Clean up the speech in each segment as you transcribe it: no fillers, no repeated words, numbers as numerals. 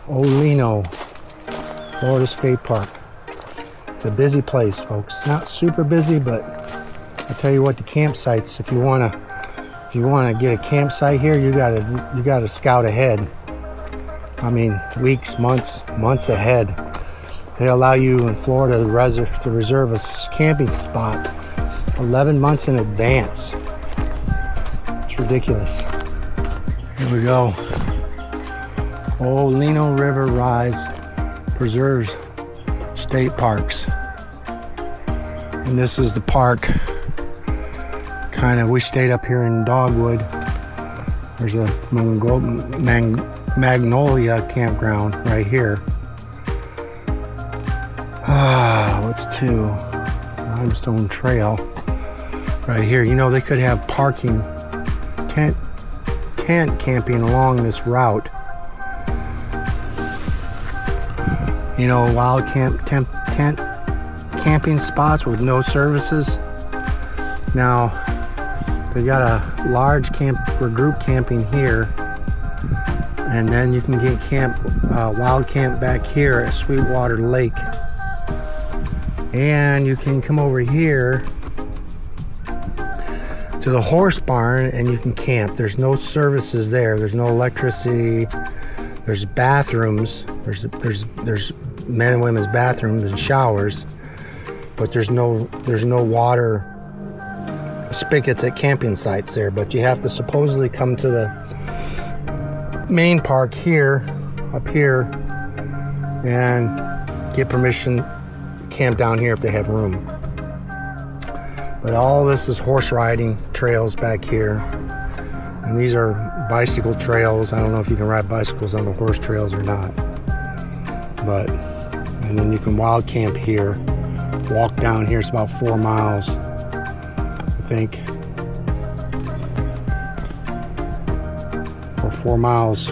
Olino, Florida State Park. It's a busy place, folks. Not super busy, but I tell you what, the campsites. If you wanna get a campsite here, you gotta scout ahead. I mean, weeks, months ahead. They allow you in Florida to reserve a camping spot 11 months in advance. It's ridiculous. Here we go. Olino River Rise Preserves State Parks. And this is the park. We stayed up here in Dogwood. There's a Magnolia campground right here. What's two? Limestone Trail right here. You know, they could have parking, tent camping along this route. You know, wild tent camping spots with no services. Now, they got a large camp for group camping here, and then you can get wild camp back here at Sweetwater Lake. And you can come over here to the horse barn and you can camp. There's no services there. There's no electricity. There's bathrooms. There's men and women's bathrooms and showers, but there's no water spigots at camping sites there. But you have to supposedly come to the main park here, up here, and get permission to camp down here if they have room. But all this is horse riding trails back here, and these are bicycle trails. I don't know if you can ride bicycles on the horse trails or not, but and then you can wild camp here, walk down here. It's about 4 miles, I think, or 4 miles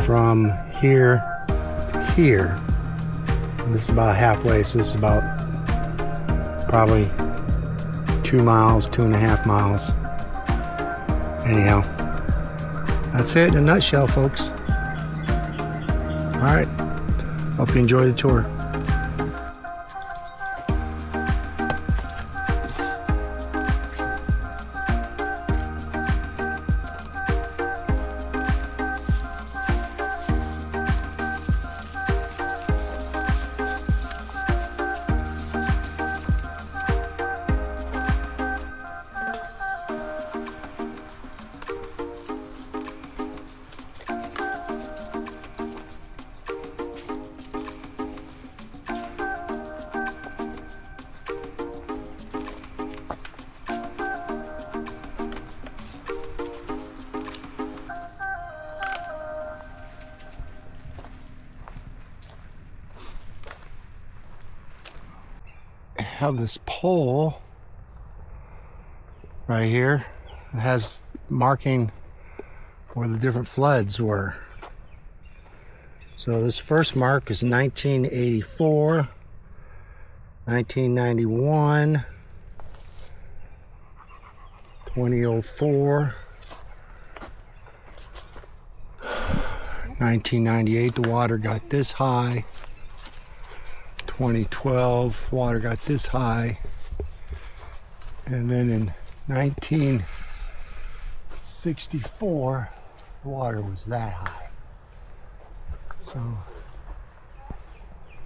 from here to here. And this is about halfway, so this is about probably 2 miles, 2.5 miles. Anyhow, that's it in a nutshell, folks. All right, hope you enjoy the tour. Have this pole right here. It has marking where the different floods were. So this first mark is 1984, 1991, 2004, 1998 the water got this high. 2012 water got this high, and then in 1964 the water was that high. So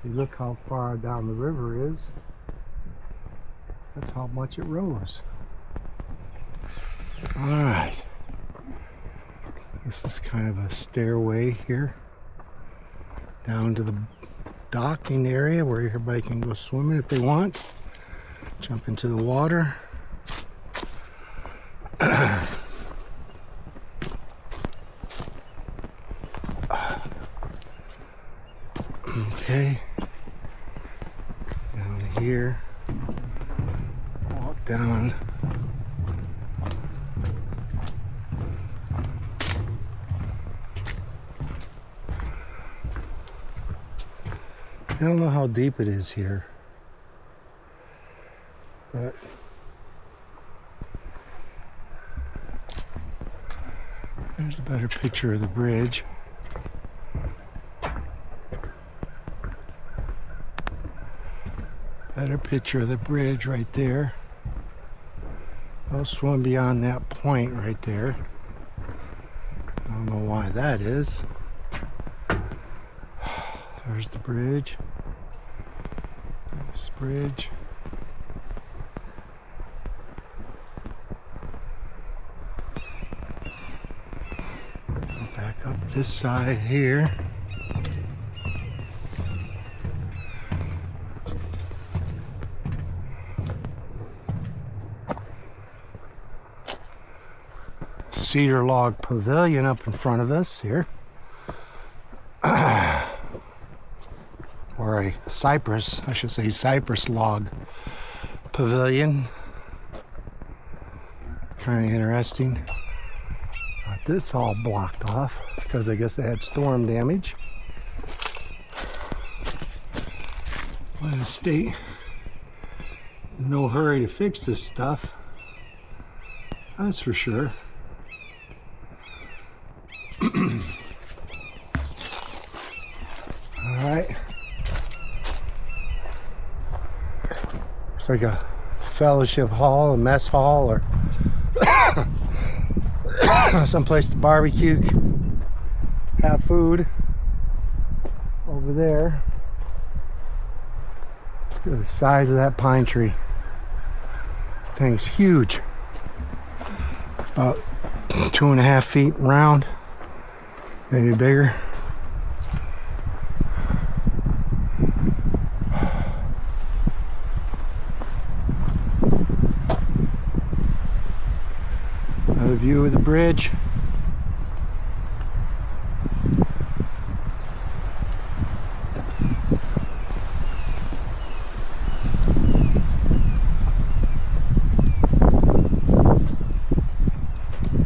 you look how far down the river is, that's how much it rose. All right, this is kind of a stairway here down to the docking area where everybody can go swimming if they want. Jump into the water. Okay. Down here. Walk down. I don't know how deep it is here, but there's a better picture of the bridge. Better picture of the bridge right there. I'll swim beyond that point right there. I don't know why that is. There's the bridge. This bridge. Back up this side here. Cedar log pavilion up in front of us here. Or a cypress, I should say cypress log pavilion. Kind of interesting. Got this all blocked off because I guess they had storm damage. Well, the state, in no hurry to fix this stuff. That's for sure. All right. Looks like a fellowship hall, a mess hall, or someplace to barbecue, have food over there. Look at the size of that pine tree. Thing's huge. About 2.5 feet round, maybe bigger. Another view of the bridge.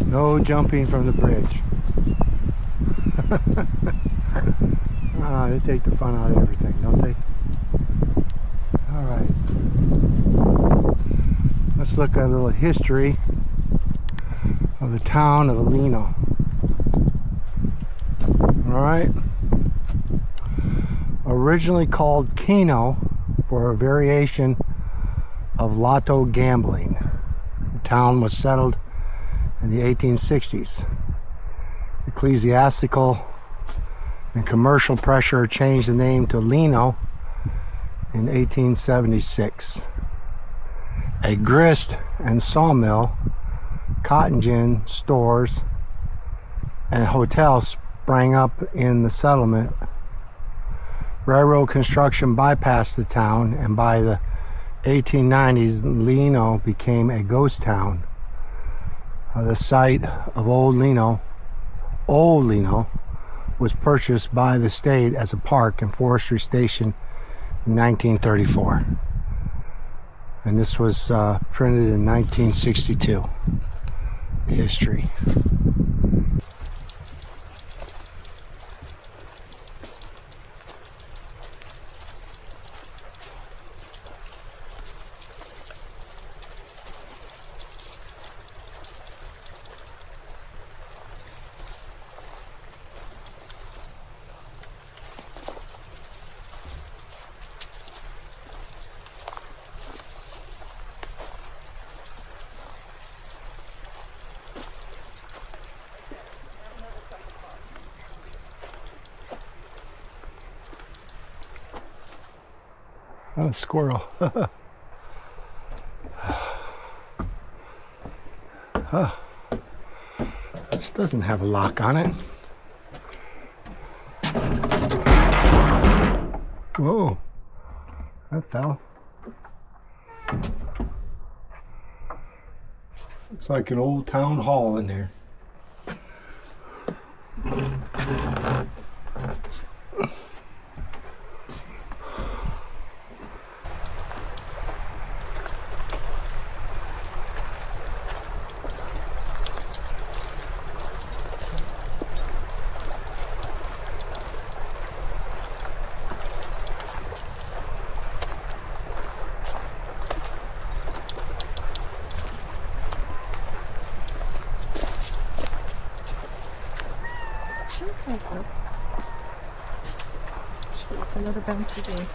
No jumping from the bridge. They take the fun out of everything, don't they? All right. Let's look at a little history of the town of Alino. All right. Originally called Keno for a variation of lotto gambling. The town was settled in the 1860s. Ecclesiastical and commercial pressure changed the name to Lino in 1876. A grist and sawmill, cotton gin stores, and hotels sprang up in the settlement. Railroad construction bypassed the town, and by the 1890s, Lino became a ghost town. The site of Old Lino was purchased by the state as a park and forestry station in 1934. And this was printed in 1962. The history. Oh, squirrel. Oh. This doesn't have a lock on it. Whoa. That fell. It's like an old town hall in there. It's another bouncy day.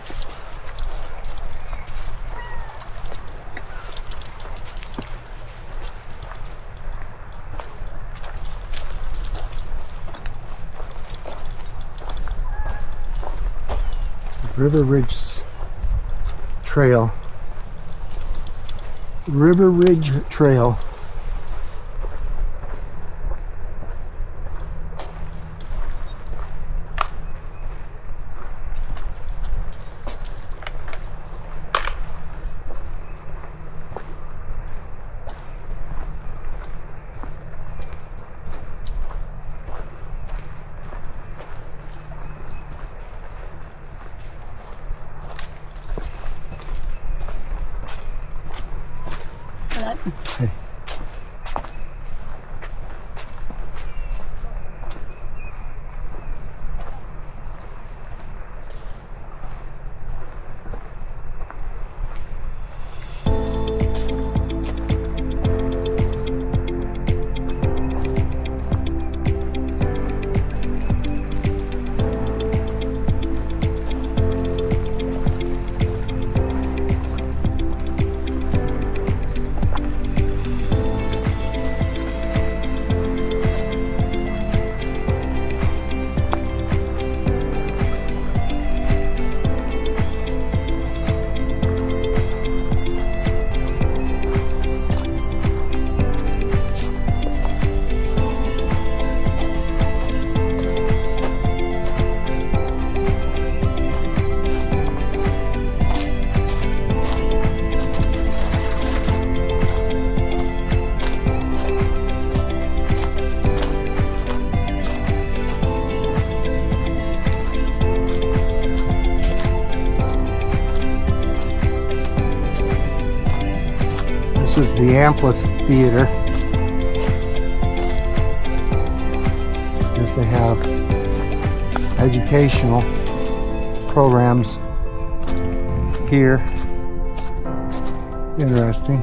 River Ridge Trail. River Ridge Trail. Hey. This is the amphitheater. Because they have educational programs here. Interesting.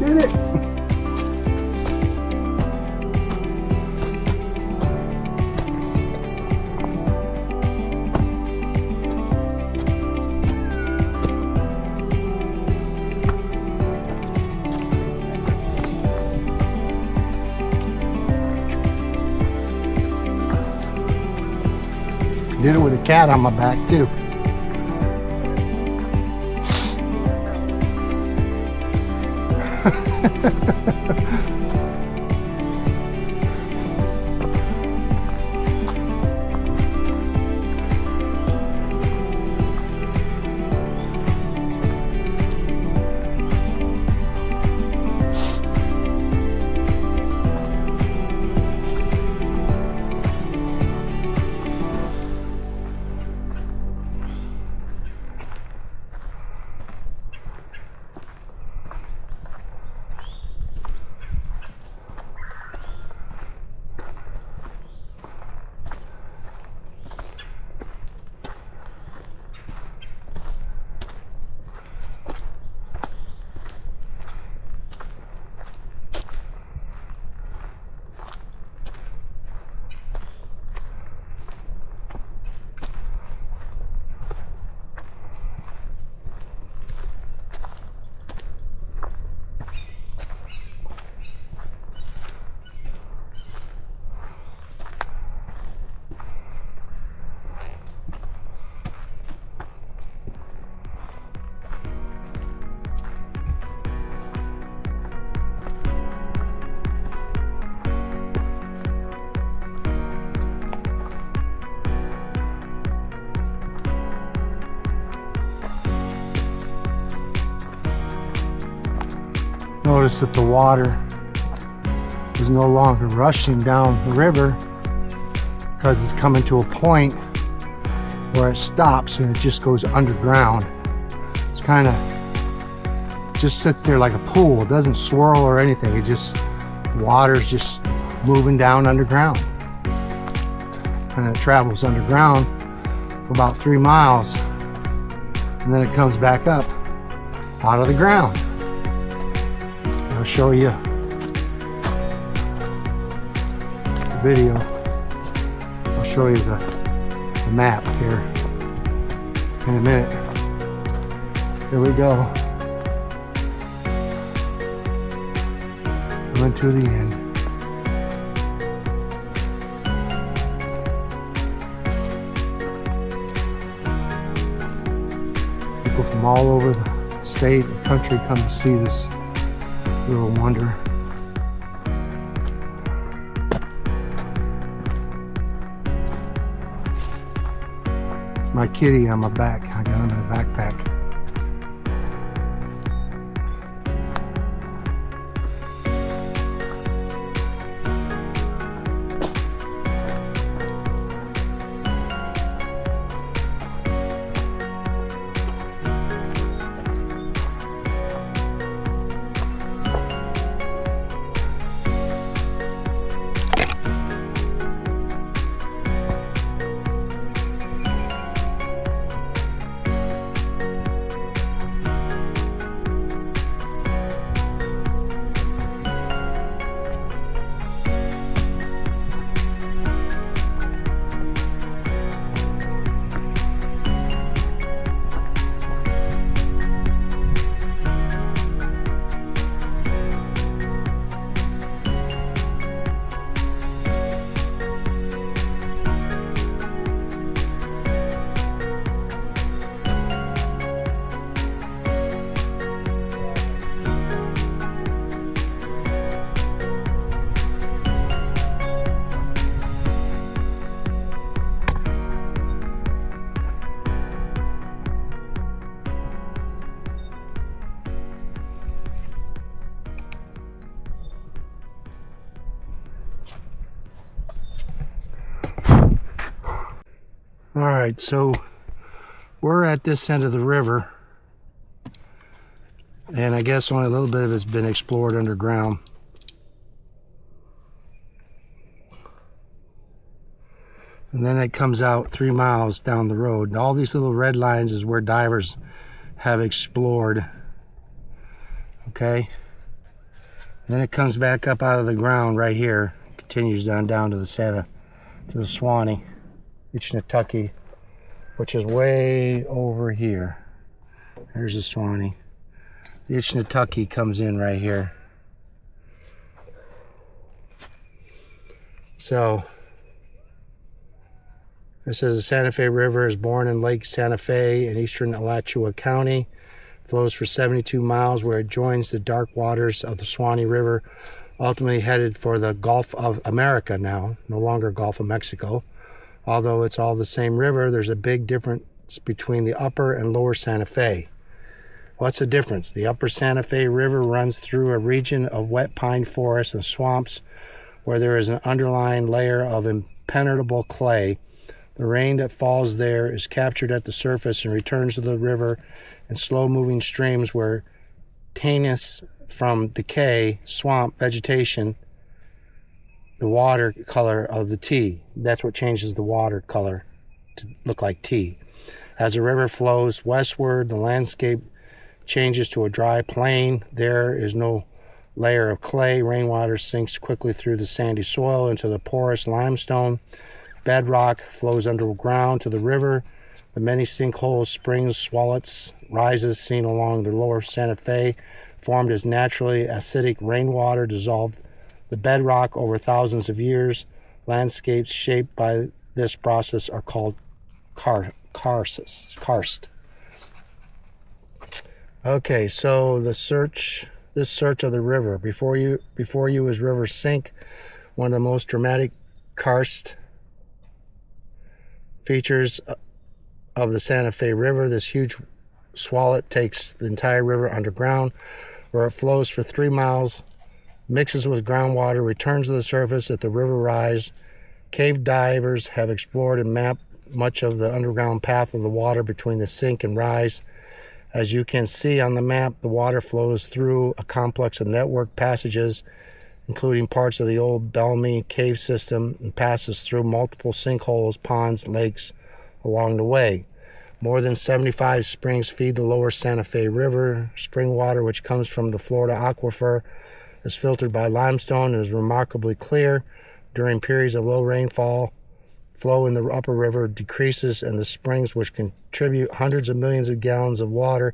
Hit it. Did it with a cat on my back too. Notice that the water is no longer rushing down the river because it's coming to a point where it stops and it just goes underground. It's kind of just sits there like a pool. It doesn't swirl or anything. It just, water's just moving down underground. And it travels underground for about 3 miles. And then it comes back up out of the ground. I'll show you the video. I'll show you the map here in a minute. Here we go. Coming to the end. People from all over the state and country come to see this little wonder. It's my kitty on my back. I got him in a backpack. All right, so we're at this end of the river, and I guess only a little bit of it's been explored underground. And then it comes out 3 miles down the road. And all these little red lines is where divers have explored. Okay? Then it comes back up out of the ground right here, continues down to the Suwannee, Itchnatucky, which is way over here. There's the Suwannee. The Itchnatucky comes in right here. So this says the Santa Fe River is born in Lake Santa Fe in eastern Alachua County. Flows for 72 miles where it joins the dark waters of the Suwannee River, ultimately headed for the Gulf of America now, no longer Gulf of Mexico. Although it's all the same river, there's a big difference between the upper and lower Santa Fe. What's the difference? The upper Santa Fe River runs through a region of wet pine forests and swamps where there is an underlying layer of impenetrable clay. The rain that falls there is captured at the surface and returns to the river in slow-moving streams where tannins from decay, swamp vegetation, the water color of the tea. That's what changes the water color to look like tea. As the river flows westward, the landscape changes to a dry plain. There is no layer of clay. Rainwater sinks quickly through the sandy soil into the porous limestone. Bedrock flows underground to the river. The many sinkholes, springs, swallets, rises seen along the lower Santa Fe formed as naturally acidic rainwater dissolved the bedrock over thousands of years. Landscapes shaped by this process are called karst. Okay, so this search of the river. Before you is River Sink, one of the most dramatic karst features of the Santa Fe River. This huge swallet takes the entire river underground, where it flows for 3 miles, mixes with groundwater, returns to the surface at the river rise. Cave divers have explored and mapped much of the underground path of the water between the sink and rise. As you can see on the map, the water flows through a complex of network passages, including parts of the old Bellamy cave system, and passes through multiple sinkholes, ponds, lakes along the way. More than 75 springs feed the lower Santa Fe River. Spring water, which comes from the Florida aquifer, is filtered by limestone and is remarkably clear. During periods of low rainfall, flow in the upper river decreases, and the springs, which contribute hundreds of millions of gallons of water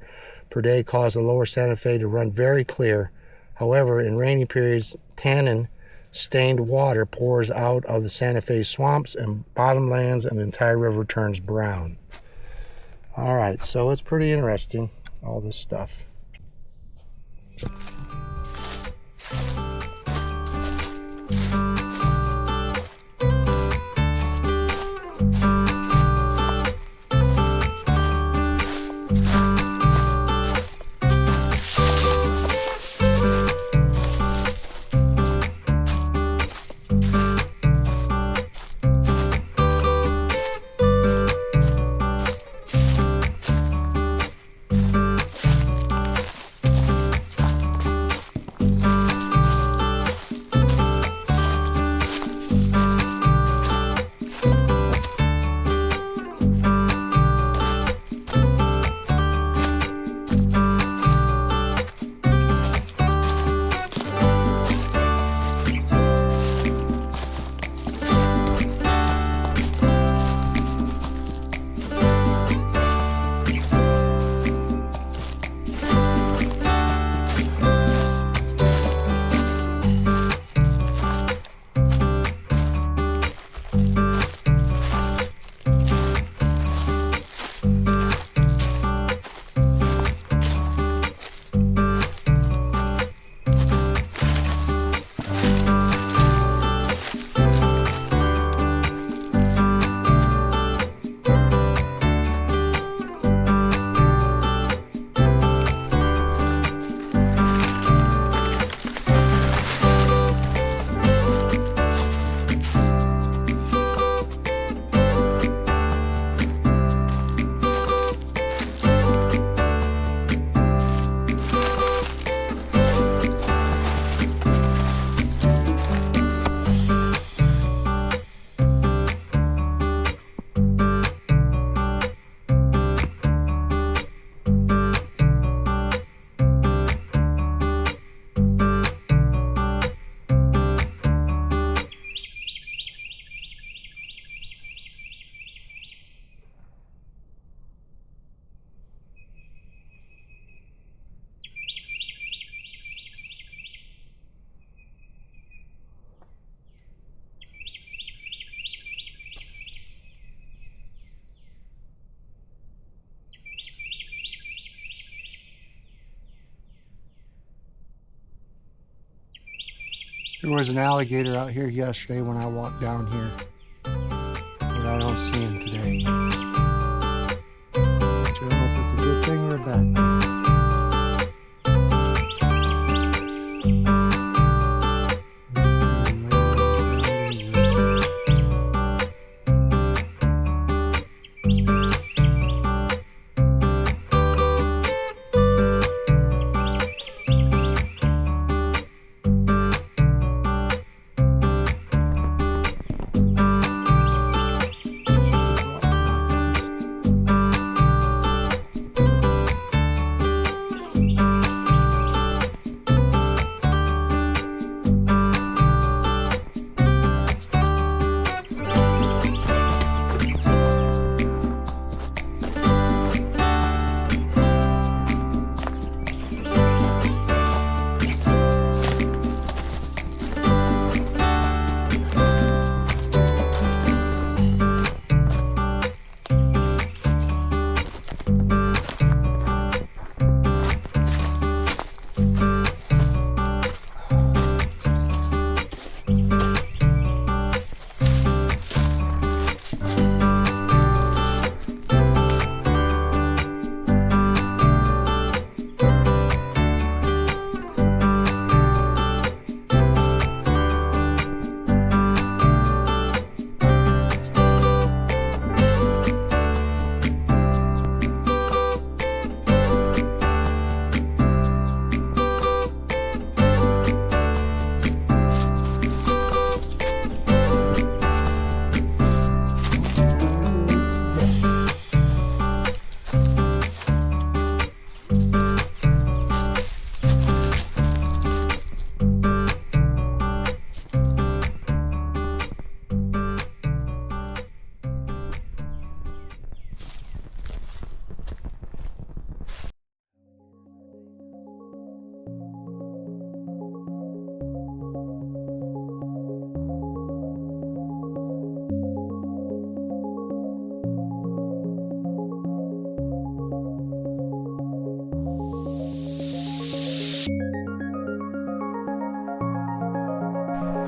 per day, cause the lower Santa Fe to run very clear. However, in rainy periods, tannin-stained water pours out of the Santa Fe swamps and bottomlands, and the entire river turns brown. All right, so it's pretty interesting, all this stuff. There was an alligator out here yesterday when I walked down here, but I don't see him today. I don't know if it's a good thing or a bad thing.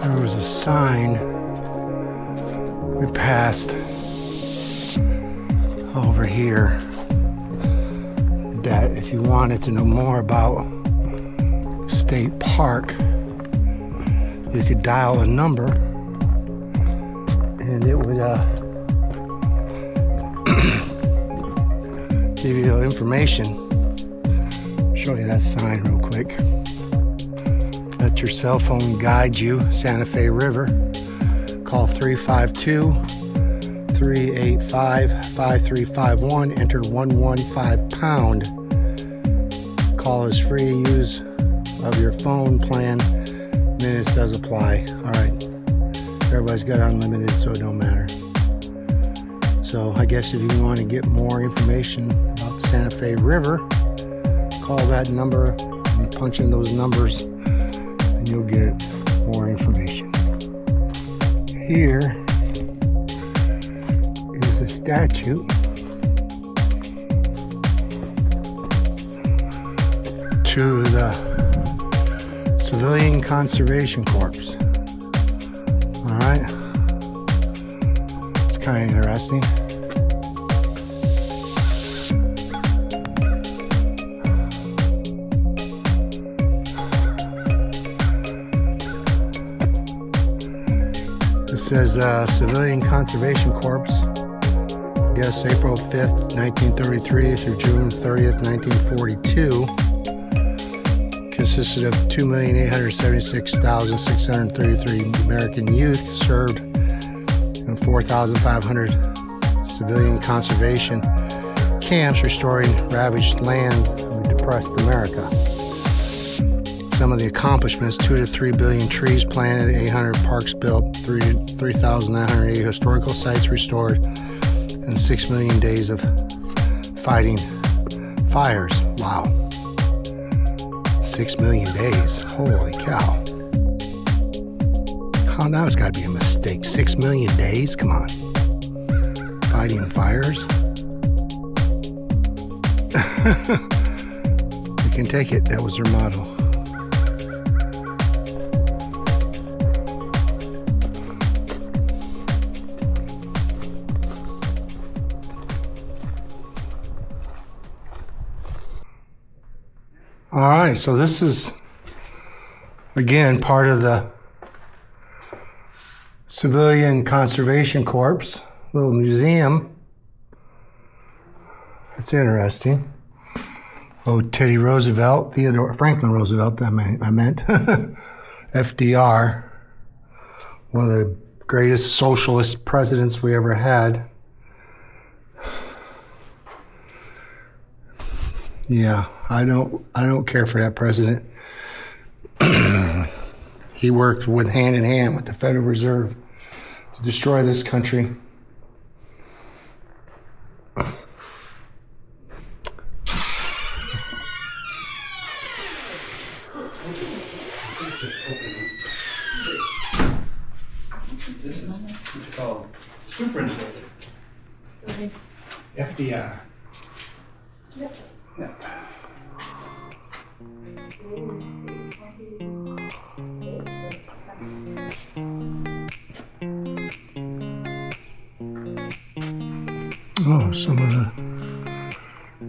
There was a sign we passed over here that if you wanted to know more about State Park, you could dial a number and it would give you information. Show you that sign real quick. Let your cell phone guide you. Santa Fe River. Call 352-385-5351. Enter 115#. Call is free. Use of your phone plan. Minutes does apply. All right. Everybody's got unlimited, so it don't matter. So I guess if you want to get more information about the Santa Fe River, call that number and punch in those numbers and you'll get more information. Here is a statue to the Civilian Conservation Corps. All right, it's kind of interesting. It says Civilian Conservation Corps, I guess April 5th, 1933 through June 30th, 1942. Consisted of 2,876,633 American youth served in 4,500 civilian conservation camps restoring ravaged land of depressed America. Some of the accomplishments: 2 to 3 billion trees planted, 800 parks built, 3,980 historical sites restored, and 6 million days of fighting fires. Wow. 6 million days. Holy cow. Oh, now it's got to be a mistake. 6 million days? Come on. Fighting fires? You can take it. That was their motto. All right, so this is, again, part of the Civilian Conservation Corps little museum. It's interesting. Oh, Teddy Roosevelt, Franklin Roosevelt, I meant. FDR, one of the greatest socialist presidents we ever had. Yeah, I don't care for that president. He worked hand in hand with the Federal Reserve to destroy this country. This is what's called superintendent. FDR. Yep. Yeah. Oh, some of the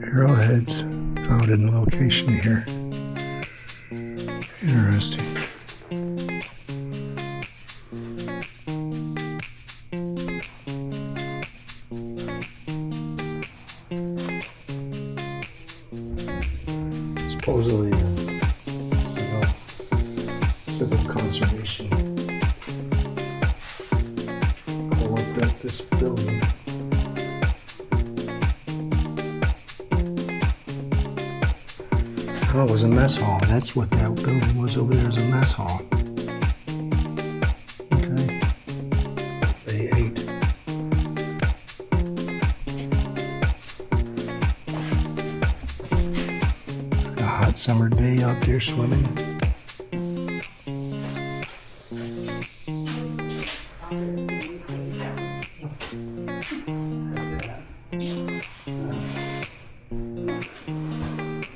arrowheads found in location here. Interesting. Supposedly civil conservation corps built this building. Oh, it was a mess hall. That's what that building was over there, is a mess hall. Okay. They ate. A hot summer day out there swimming.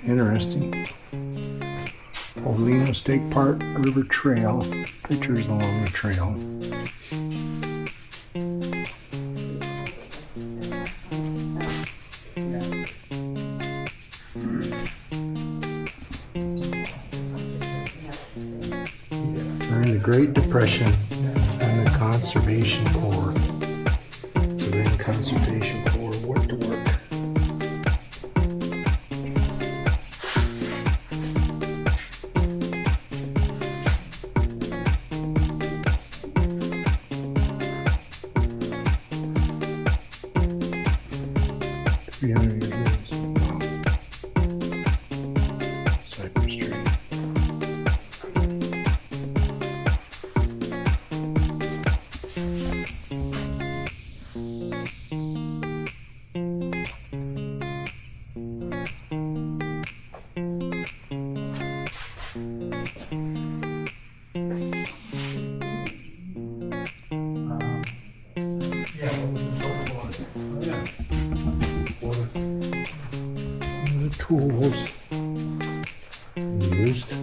Interesting. Paulino State Park River Trail. Pictures along the trail. During the Great Depression and the Conservation Corps. Civilian Conservation Corps worked to work. Cypress tree. The tools used.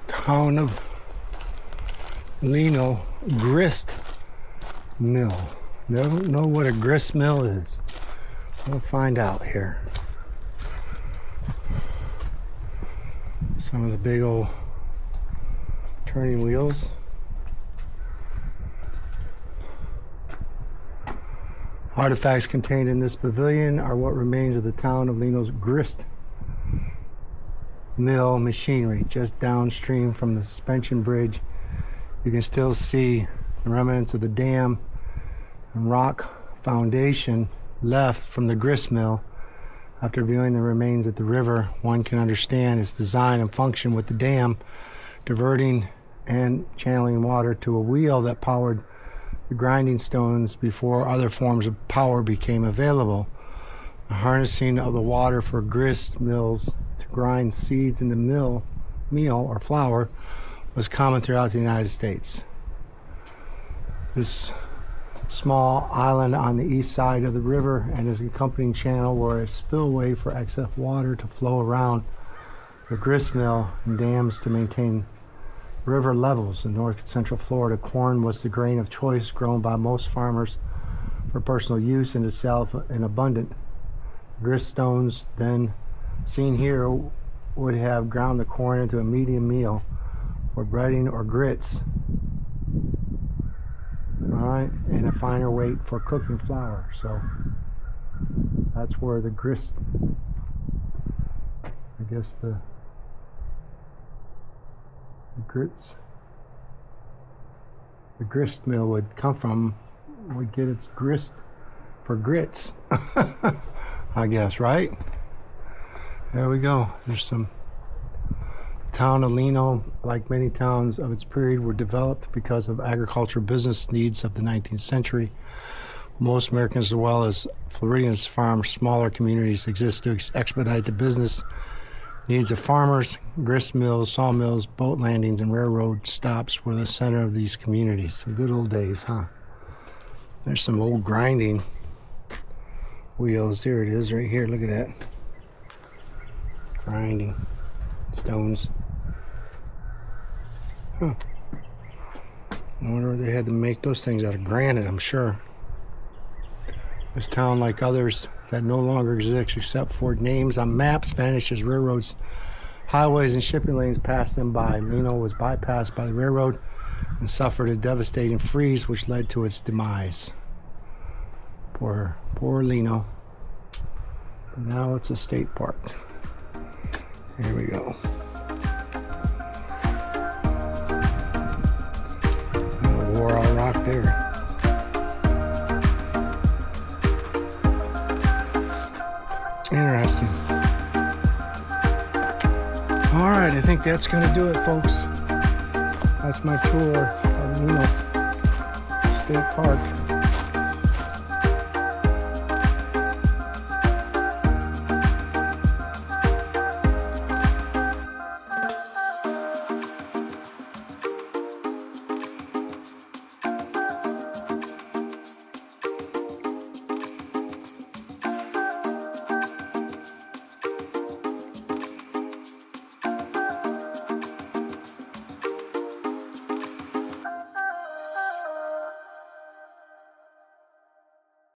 Town of Leno grist mill. Don't know what a grist mill is. We'll find out here. Some of the big old turning wheels. Artifacts contained in this pavilion are what remains of the town of Leno's grist mill machinery. Just downstream from the suspension bridge, you can still see the remnants of the dam and rock foundation left from the grist mill After viewing the remains at the river, one can understand its design and function with the dam diverting and channeling water to a wheel that powered the grinding stones before other forms of power became available. The harnessing of the water for grist mills to grind seeds into meal or flour was common throughout the United States. This small island on the east side of the river and its accompanying channel were a spillway for excess water to flow around the grist mill and dams to maintain river levels. In north and central Florida, corn was the grain of choice grown by most farmers for personal use and to sell in abundant. Grist stones, then seen here, would have ground the corn into a medium meal for breading or grits. Alright, and a finer weight for cooking flour. So that's where the grist, I guess the grist mill would come from, would get its grist for grits. I guess, right? There we go. There's some. The town of Leno, like many towns of its period, were developed because of agricultural business needs of the 19th century. Most Americans, as well as Floridians, farm smaller communities exist to expedite the business needs of farmers. Grist mills, sawmills, boat landings, and railroad stops were the center of these communities. Some good old days, huh? There's some old grinding wheels. Here it is, right here. Look at that. Grinding stones. Huh. I wonder if they had to make those things out of granite, I'm sure. This town, like others that no longer exist except for names on maps, vanished as railroads, highways, and shipping lanes passed them by. Leno was bypassed by the railroad and suffered a devastating freeze which led to its demise. Poor Leno. Now it's a state park. Here we go. War all rock there. Interesting. All right, I think that's going to do it, folks. That's my tour of Leno State Park.